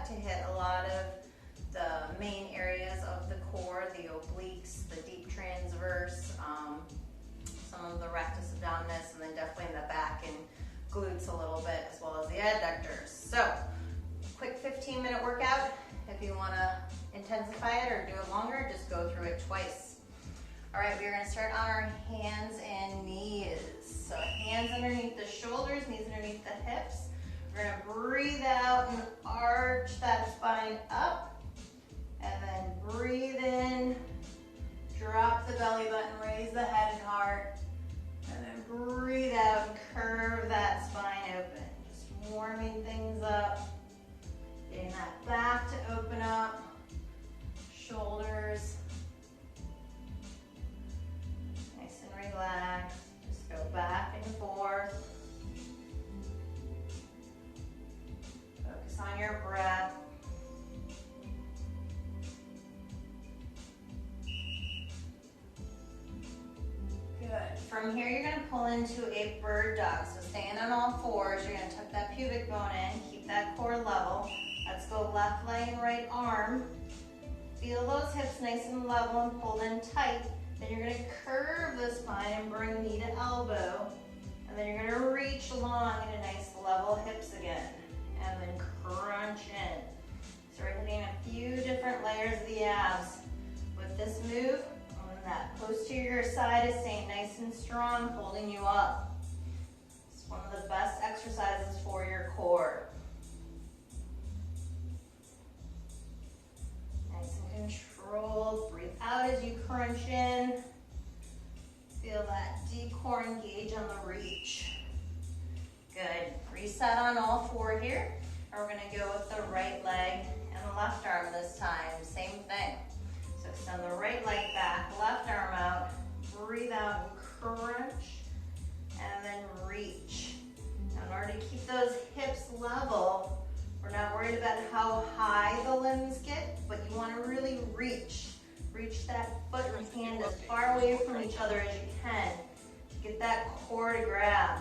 workout to hit a lot of the main areas of the core, the obliques, the deep transverse, some of the rectus abdominis, and then definitely in the back and glutes a little bit, as well as the adductors. So, quick 15-minute workout. If you want to intensify it or do it longer, just go through it twice. All right, we're going to start on our hands and knees. So hands underneath the shoulders, knees underneath the hips. We're going to breathe out and arch that spine up. And then breathe in, drop the belly button, raise the head and heart. And then breathe out and curve that spine open. Just warming things up. Getting that back to open up. Shoulders. Nice and relaxed. Just go back and forth. Focus on your breath. Good. From here, you're going to pull into a bird dog. So staying on all fours, you're going to tuck that pubic bone in, keep that core level. Let's go left leg and right arm. Feel those hips nice and level and pulled in tight. Then you're going to curve the spine and bring knee to elbow. And then you're going to reach long into nice level hips again. And then crunch in. So we're hitting a few different layers of the abs. With this move, that posterior side is staying nice and strong, holding you up. It's one of the best exercises for your core. Nice and controlled. Breathe out as you crunch in. Feel that deep core engage on the reach. Good. Reset on all four here. And we're going to go with the right leg and the left arm this time. Same thing. So extend the right leg back, left arm out, breathe out and crunch, and then reach. Now in order to keep those hips level, we're not worried about how high the limbs get, but you want to really reach. Reach that foot and hand as far away from each other as you can to get that core to grab.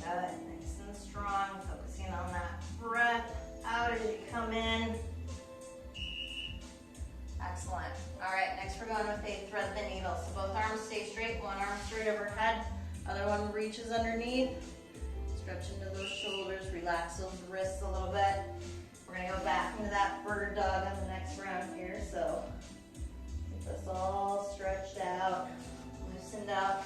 Good, nice and strong, focusing on that breath out as you come in. Excellent. All right, next we're going with a thread the needle. So both arms stay straight, one arm straight overhead, other one reaches underneath. Stretch into those shoulders, relax those wrists a little bit. We're gonna go back into that bird dog on the next round here. So get this all stretched out, loosened up.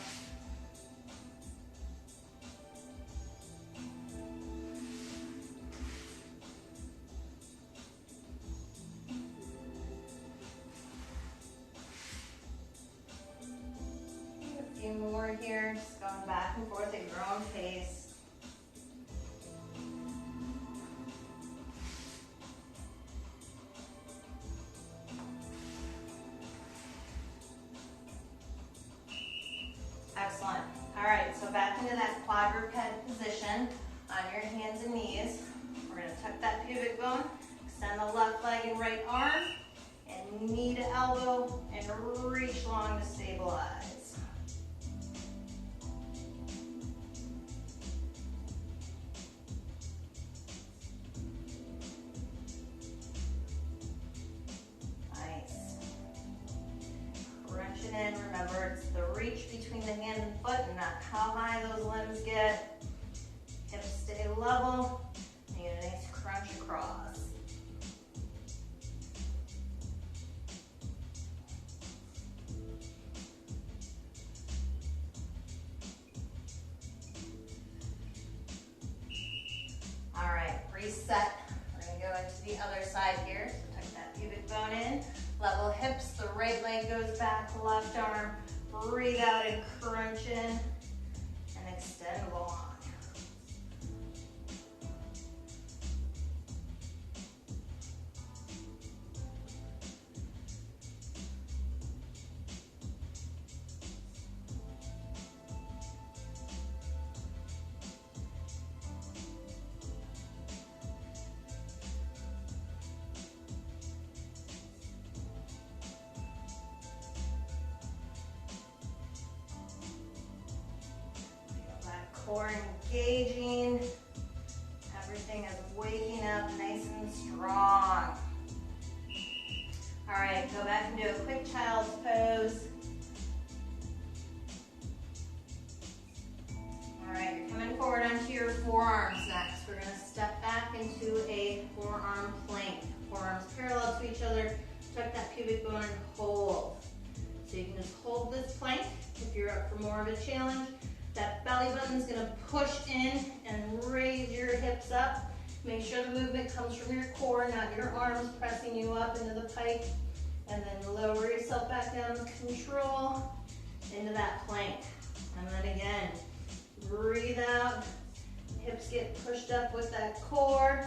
More here, just going back and forth at your own pace. Excellent. All right, so back into that quadruped position on your hands and knees. We're going to tuck that pubic bone, extend the left leg and right arm, and knee to elbow, and reach long to stabilize. In. Remember, it's the reach between the hand and foot and not how high those limbs get. Hips stay level. And you get a nice crunch across. All right, reset. We're going to go into the other side here. So tuck that pubic bone in. Level hips, the right leg goes back, left arm, breathe out and crunch in, and extend long. core engaging. Everything is waking up nice and strong. All right, go back and do a quick child's pose. All right, you're coming forward onto your forearms next. We're gonna step back into a forearm plank. Forearms parallel to each other. Tuck that pubic bone and hold. So you can just hold this plank. If you're up for more of a challenge, that belly button's gonna push in and raise your hips up. Make sure the movement comes from your core, not your arms pressing you up into the pike. And then lower yourself back down with control into that plank. And then again, breathe out. Hips get pushed up with that core.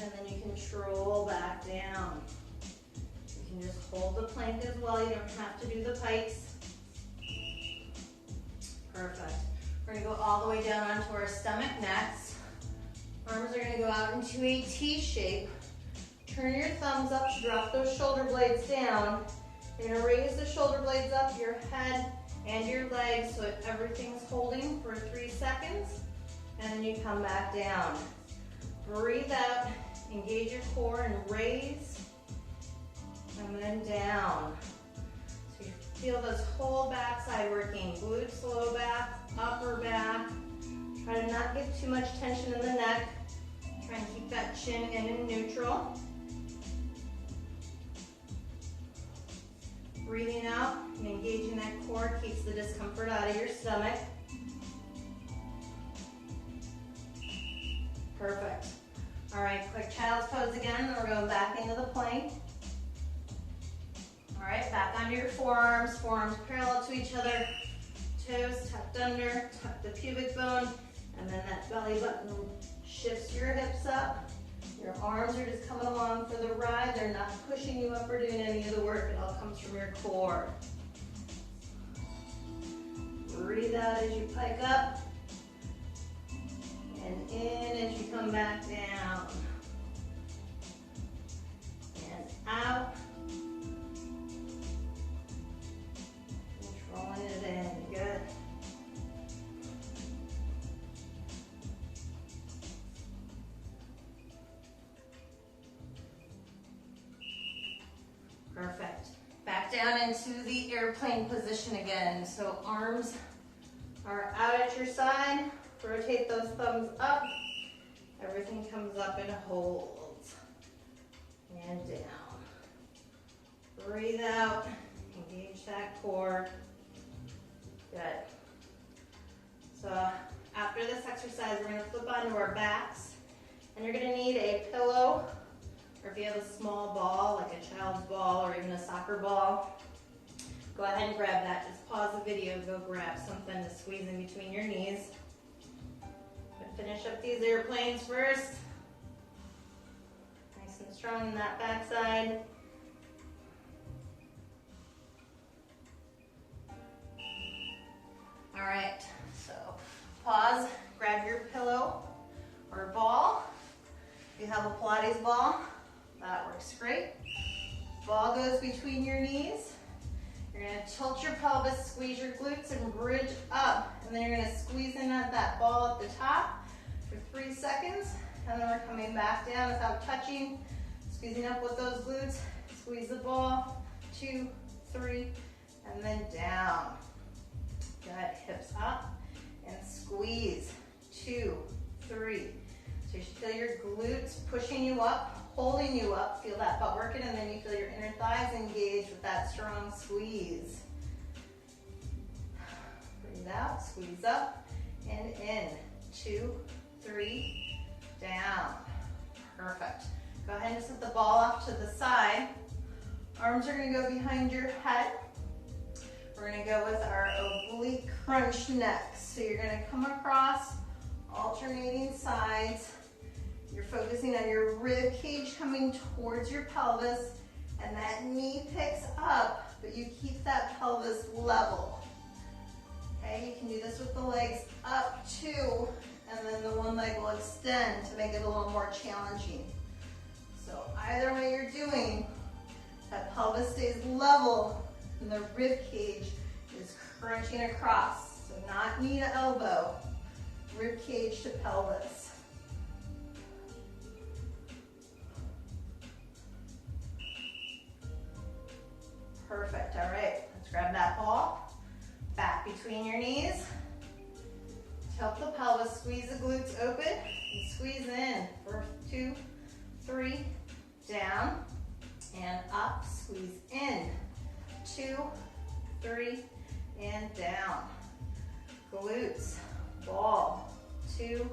And then you control back down. You can just hold the plank as well. You don't have to do the pikes. Perfect. We're gonna go all the way down onto our stomach next. Arms are gonna go out into a T shape. Turn your thumbs up to drop those shoulder blades down. You're gonna raise the shoulder blades up, your head and your legs so that everything's holding for 3 seconds. And then you come back down. Breathe out, engage your core and raise. And then down. So you feel this whole backside working. Glutes, low back, upper back. Try to not get too much tension in the neck. Try and keep that chin in and neutral. Breathing out and engaging that core keeps the discomfort out of your stomach. Perfect. All right, quick child's pose again, then we're going back into the plank. All right, back onto your forearms parallel to each other. Toes tucked under, tuck the pubic bone, and then that belly button shifts your hips up. Your arms are just coming along for the ride. They're not pushing you up or doing any of the work. It all comes from your core. Breathe out as you pike up. And in as you come back down. And out. Controlling it in. Good. Perfect. Back down into the airplane position again. So arms are out at your side. Rotate those thumbs up. Everything comes up and holds. And down. Breathe out. Engage that core. Good. So after this exercise, we're going to flip onto our backs. And you're going to need a pillow, or if you have a small ball, like a child's ball or even a soccer ball, go ahead and grab that. Just pause the video, go grab something to squeeze in between your knees. Finish up these airplanes first. Nice and strong in that backside. All right, so pause, grab your pillow or ball. If you have a Pilates ball, that works great. Ball goes between your knees. You're gonna tilt your pelvis, squeeze your glutes and bridge up. And then you're gonna squeeze in at that ball at the top for 3 seconds. And then we're coming back down without touching. Squeezing up with those glutes. Squeeze the ball, 2, 3, and then down. Good, hips up and squeeze, 2, 3. So you should feel your glutes pushing you up, holding you up. Feel that butt working, and then you feel your inner thighs engage with that strong squeeze. Breathe out, squeeze up, and in. 2, 3, down. Perfect. Go ahead and set the ball off to the side. Arms are gonna go behind your head. We're gonna go with our oblique crunch next. So you're gonna come across, alternating sides. You're focusing on your rib cage coming towards your pelvis, and that knee picks up, but you keep that pelvis level. Okay, you can do this with the legs up too, and then the one leg will extend to make it a little more challenging. So either way you're doing, that pelvis stays level and the rib cage is crunching across. So not knee to elbow, rib cage to pelvis. Perfect, all right, let's grab that ball, back between your knees. Tilt the pelvis, squeeze the glutes open, and squeeze in for 2, 3, down, and up, squeeze in, 2, 3, and down. Glutes, ball, 2,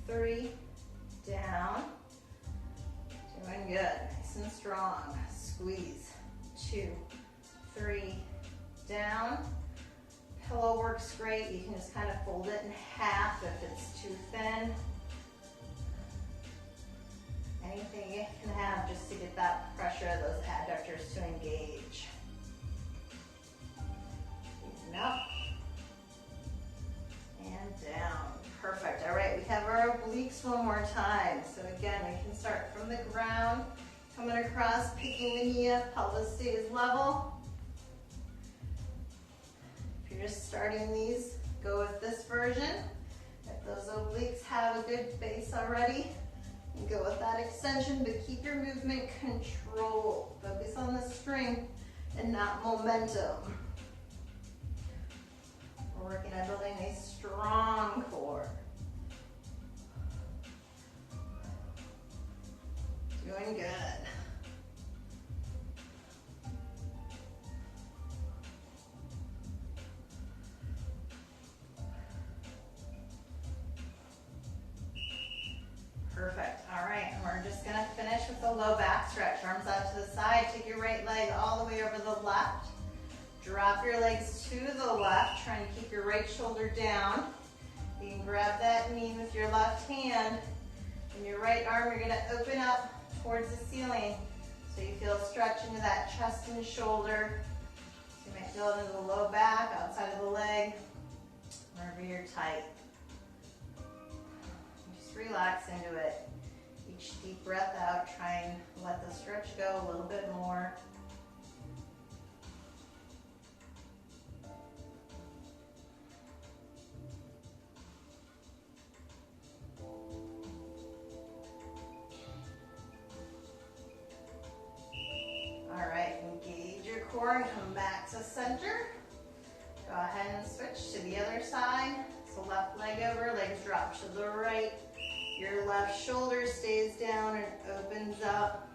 3, down. Doing good, nice and strong. Squeeze, 2, 3, down. Pillow works great. You can just kind of fold it in half if it's too thin. Anything you can have just to get that pressure of those adductors to engage. Squeezing up and down. Perfect. All right, we have our obliques one more time. So again, we can start from the ground, coming across, picking the knee up, pelvis stays level. If you're just starting these, go with this version. If those obliques have a good base already, you go with that extension, but keep your movement controlled. Focus on the strength and not momentum. We're working on building a strong core. Doing good. Perfect. All right, and we're just gonna finish with a low back stretch. Arms out to the side. Take your right leg all the way over the left. Drop your legs to the left. Trying to keep your right shoulder down. You can grab that knee with your left hand. And your right arm, you're gonna open up towards the ceiling. So you feel a stretch into that chest and shoulder. So you might feel it into the low back, outside of the leg, wherever you're tight. Just relax into it. Each deep breath out, try and let the stretch go a little bit more. All right, engage your core and come back to center. Go ahead and switch to the other side. So left leg over, legs drop to the right. Your left shoulder stays down and opens up.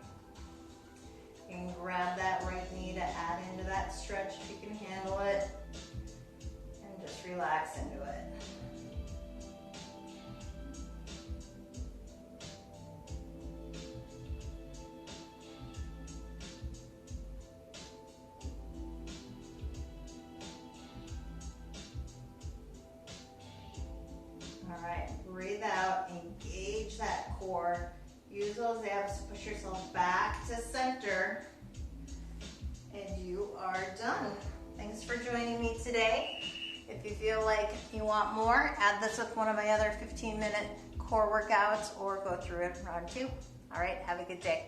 You can grab that right knee to add into that stretch if you can handle it. And just relax into it. All right, breathe out, engage that core. Use those abs to push yourself back to center. And you are done. Thanks for joining me today. If you feel like you want more, add this with one of my other 15-minute core workouts or go through it round 2. All right, have a good day.